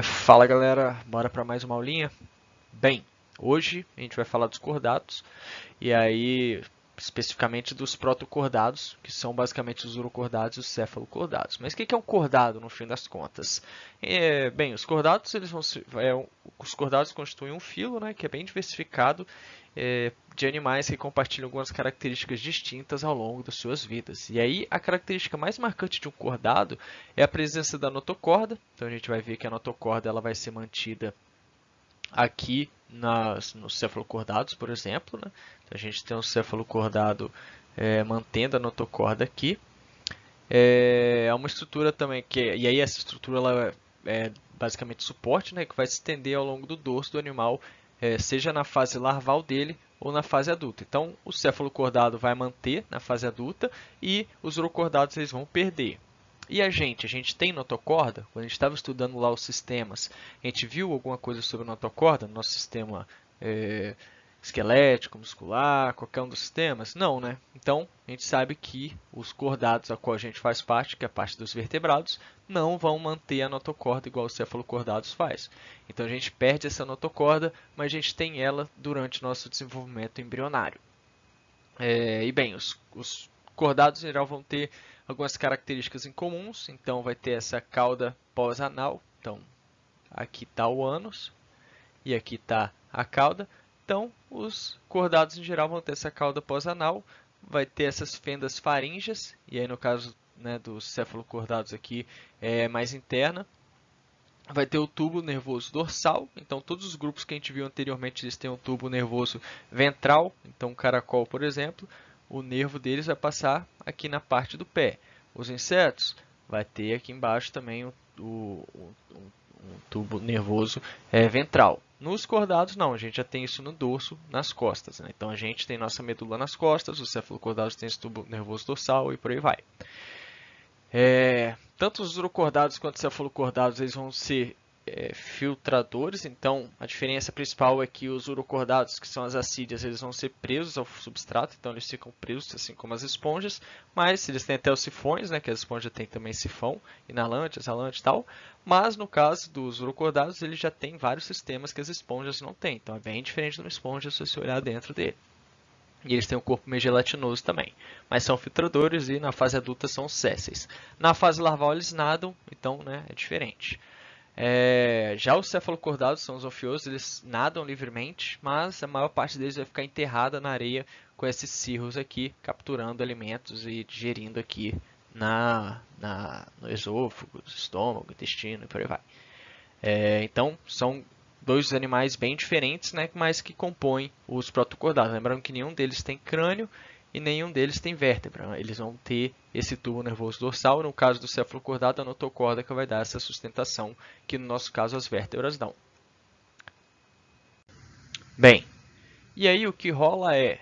Fala galera, bora para mais uma aulinha? Bem, hoje a gente vai falar dos cordados e aí especificamente dos protocordados, que são basicamente os urocordados e os cefalocordados. Mas o que é um cordado no fim das contas? Bem, os cordados os cordados constituem um filo, né, que é bem diversificado de animais que compartilham algumas características distintas ao longo das suas vidas. E aí, a característica mais marcante de um cordado é a presença da notocorda. Então, a gente vai ver que a notocorda ela vai ser mantida aqui nos cefalocordados, por exemplo. Né? Então, a gente tem um cefalocordado mantendo a notocorda aqui. É uma estrutura também e aí essa estrutura ela é basicamente suporte, né, que vai se estender ao longo do dorso do animal, seja na fase larval dele ou na fase adulta. Então, o cefalocordado vai manter na fase adulta e os urocordados eles vão perder. E a gente tem notocorda? Quando a gente estava estudando lá os sistemas, a gente viu alguma coisa sobre notocorda no nosso sistema esquelético, muscular, qualquer um dos sistemas? Não, né? Então, a gente sabe que os cordados a qual a gente faz parte, que é a parte dos vertebrados, não vão manter a notocorda igual os cefalocordados faz. Então, a gente perde essa notocorda, mas a gente tem ela durante o nosso desenvolvimento embrionário. E bem, os cordados em geral vão ter algumas características em comuns, então vai ter essa cauda pós-anal, então aqui está o ânus e aqui está a cauda. Então, os cordados em geral vão ter essa cauda pós-anal, vai ter essas fendas faríngeas, e aí no caso, né, dos cefalocordados aqui é mais interna. Vai ter o tubo nervoso dorsal, então todos os grupos que a gente viu anteriormente eles têm um tubo nervoso ventral, então o caracol, por exemplo, o nervo deles vai passar aqui na parte do pé. Os insetos vai ter aqui embaixo também um tubo nervoso ventral. Nos cordados não, a gente já tem isso no dorso, nas costas. Né? Então a gente tem nossa medula nas costas, os cefalocordados têm esse tubo nervoso dorsal e por aí vai. Tanto os urocordados quanto os cefalocordados eles vão ser filtradores, então a diferença principal é que os urocordados, que são as ascídeas, eles vão ser presos ao substrato, então eles ficam presos assim como as esponjas, mas eles têm até os sifões, né, que a esponja tem também sifão, inalante, exalante e tal, mas no caso dos urocordados, eles já têm vários sistemas que as esponjas não têm, então é bem diferente de uma esponja se você olhar dentro dele. E eles têm um corpo meio gelatinoso também. Mas são filtradores e na fase adulta são sésseis. Na fase larval eles nadam, então né, é diferente. Já os cefalocordados são os ofiosos, eles nadam livremente, mas a maior parte deles vai ficar enterrada na areia com esses cirros aqui, capturando alimentos e digerindo aqui no esôfago, estômago, intestino e por aí vai. Então, são dois animais bem diferentes, né, mas que compõem os protocordados. Lembrando que nenhum deles tem crânio e nenhum deles tem vértebra. Eles vão ter esse tubo nervoso dorsal. No caso do cefalocordado, a notocorda que vai dar essa sustentação, que no nosso caso as vértebras dão. Bem, e aí o que rola é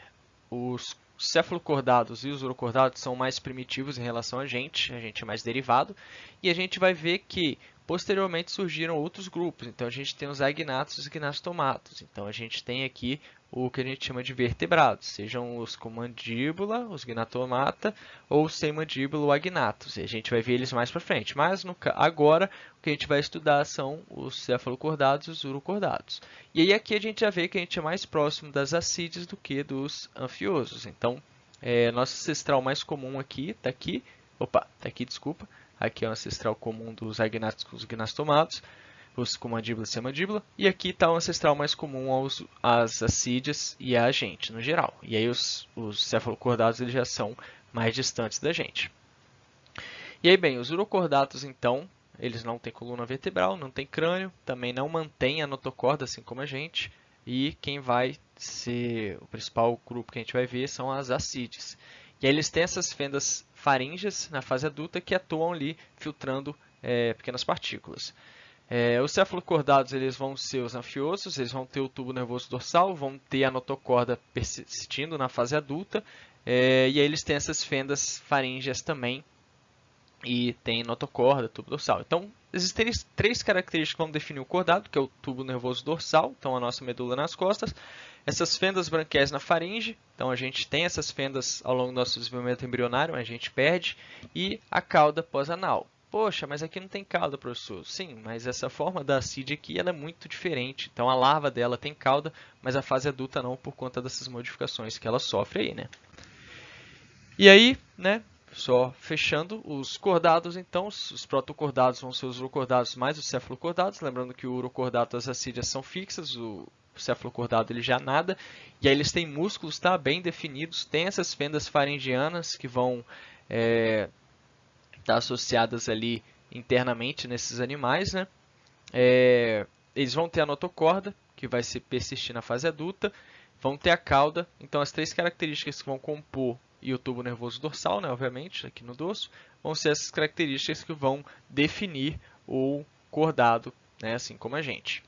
os cefalocordados e os urocordados são mais primitivos em relação a gente é mais derivado, e a gente vai ver que posteriormente surgiram outros grupos. Então a gente tem os agnatos e os gnastomatos. Então a gente tem aqui o que a gente chama de vertebrados, sejam os com mandíbula, os gnatomata, ou sem mandíbula, o agnatos. E a gente vai ver eles mais para frente. Mas agora o que a gente vai estudar são os cefalocordados e os urocordados. E aí aqui a gente já vê que a gente é mais próximo das ascídeas do que dos anfiosos. Então, nosso ancestral mais comum aqui, está aqui. Opa, está aqui, desculpa. Aqui é o ancestral comum dos agnatos com os gnastomatos, os com mandíbula e sem mandíbula. E aqui está o ancestral mais comum às ascídeas e a gente, no geral. E aí os cefalocordados eles já são mais distantes da gente. E aí, bem, os urocordatos, então, eles não têm coluna vertebral, não têm crânio, também não mantêm a notocorda, assim como a gente. E quem vai ser o principal grupo que a gente vai ver são as ascídeas. E aí eles têm essas fendas faríngeas na fase adulta que atuam ali filtrando pequenas partículas. Os cefalocordados eles vão ser os anfiosos, eles vão ter o tubo nervoso dorsal, vão ter a notocorda persistindo na fase adulta, e aí eles têm essas fendas faríngeas também, e tem notocorda, tubo dorsal. Então, existem três características que vão definir o cordado, que é o tubo nervoso dorsal, então a nossa medula nas costas, essas fendas branquiais na faringe, então a gente tem essas fendas ao longo do nosso desenvolvimento embrionário, mas a gente perde, e a cauda pós-anal. Poxa, mas aqui não tem cauda, professor. Sim, mas essa forma da ascídia aqui ela é muito diferente. Então a larva dela tem cauda, mas a fase adulta não, por conta dessas modificações que ela sofre aí, né? E aí, né, só fechando, os cordados, então, os protocordados vão ser os urocordados mais os cefalocordados. Lembrando que o urocordato e as ascídias são fixas, o cefalocordado ele já nada. E aí eles têm músculos, tá, bem definidos. Tem essas fendas faringianas que vão estar associadas ali internamente nesses animais, né? Eles vão ter a notocorda, que vai se persistir na fase adulta, vão ter a cauda, então as três características que vão compor e o tubo nervoso dorsal, né, obviamente, aqui no dorso, vão ser essas características que vão definir o cordado, né, assim como a gente.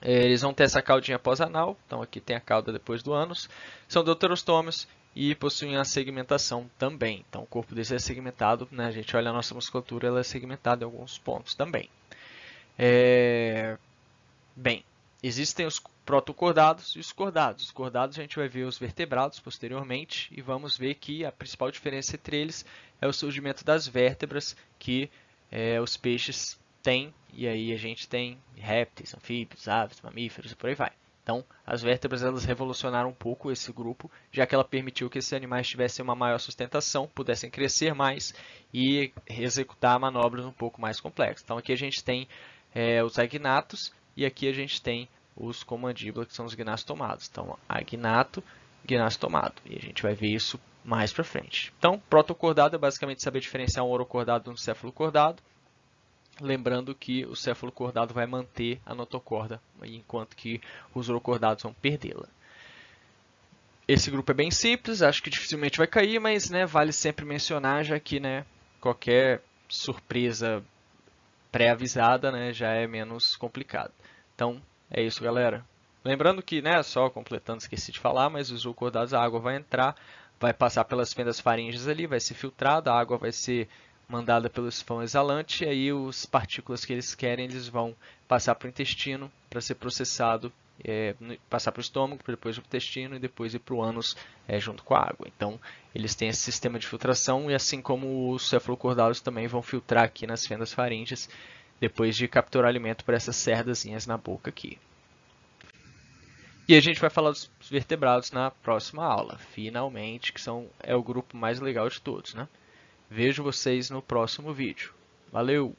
Eles vão ter essa caudinha pós-anal, então aqui tem a cauda depois do ânus, são deuterostômios e possuem a segmentação também. Então o corpo deles é segmentado, né, a gente olha a nossa musculatura, ela é segmentada em alguns pontos também. Bem, existem os protocordados e os cordados. Os cordados a gente vai ver os vertebrados posteriormente e vamos ver que a principal diferença entre eles é o surgimento das vértebras que os peixes têm, e aí a gente tem répteis, anfíbios, aves, mamíferos e por aí vai. Então, as vértebras elas revolucionaram um pouco esse grupo, já que ela permitiu que esses animais tivessem uma maior sustentação, pudessem crescer mais e executar manobras um pouco mais complexas. Então, aqui a gente tem os agnatos e aqui a gente tem os com mandíbula, que são os gnastomados. Então, agnato, gnastomado. E a gente vai ver isso mais para frente. Então, protocordado é basicamente saber diferenciar um orocordado de um cefalocordado. Lembrando que o cefalocordado vai manter a notocorda, enquanto que os urocordados vão perdê-la. Esse grupo é bem simples, acho que dificilmente vai cair, mas né, vale sempre mencionar, já que né, qualquer surpresa pré-avisada né, já é menos complicado. Então, é isso, galera. Lembrando que, né, só completando, esqueci de falar, mas os urocordados, a água vai entrar, vai passar pelas fendas faríngeas ali, vai ser filtrada, a água vai ser mandada pelo sifão exalante, e aí as partículas que eles querem, eles vão passar para o intestino para ser processado, passar para o estômago, depois para o intestino e depois ir para o ânus junto com a água. Então, eles têm esse sistema de filtração e assim como os cefalocordados também vão filtrar aqui nas fendas faríngeas depois de capturar alimento por essas cerdazinhas na boca aqui. E a gente vai falar dos vertebrados na próxima aula, finalmente, que é o grupo mais legal de todos, né? Vejo vocês no próximo vídeo. Valeu!